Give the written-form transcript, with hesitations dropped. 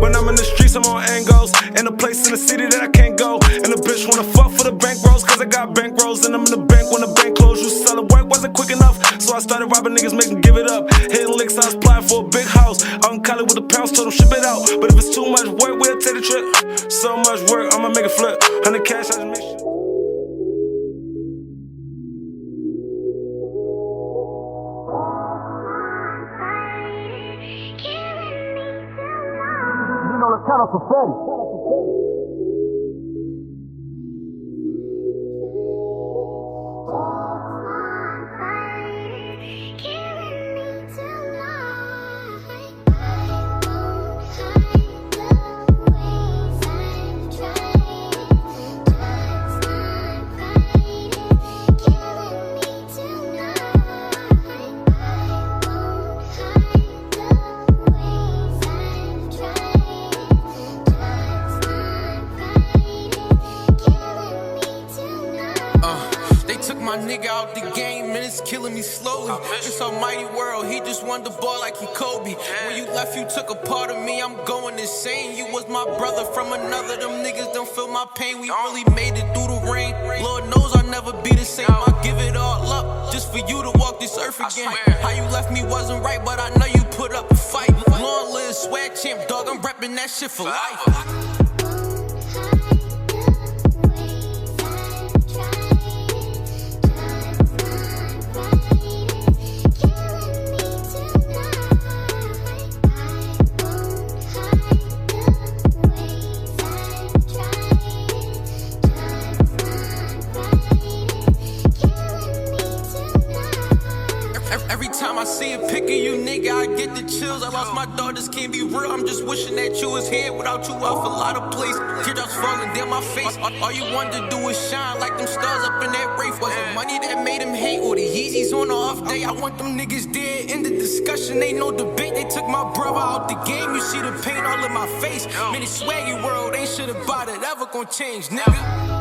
When I'm in the streets, I'm on angles. In a place in the city that I can't go. And the bitch wanna fuck for the bank rolls, cause I got bank rolls. And I'm in the bank when the bank closed. You sell it, work wasn't quick enough, so I started robbing niggas, make them give it up. Hitting licks, I was applying for a big house. Out in Cali with the pounds, told them ship it out. But if it's too much work, we'll take the trip. So much work, I'ma make it flip. 100 cash, I just make shit. You know, let's count on some fatty. They took my nigga out the game and it's killing me slowly. This almighty world, he just won the ball like he Kobe. When you left, you took a part of me, I'm going insane. You was my brother from another, them niggas don't feel my pain. We really made it through the rain. Lord knows I'll never be the same. I'll give it all up just for you to walk this earth again. How you left me wasn't right, but I know you put up a fight. Long live Swag Champ, dog, I'm repping that shit for life. Every time I see a pic of you, nigga, I get the chills. I lost my daughters, can't be real. I'm just wishing that you was here. Without you, I feel out of place. Teardrops falling down my face. All you wanted to do was shine like them stars up in that Wraith. Was it money that made him hate or the Yeezys on the off day? I want them niggas dead. In the discussion, ain't no debate. They took my brother out the game. You see the pain all in my face. Man, this swaggy world ain't shit about it ever gonna change, nigga.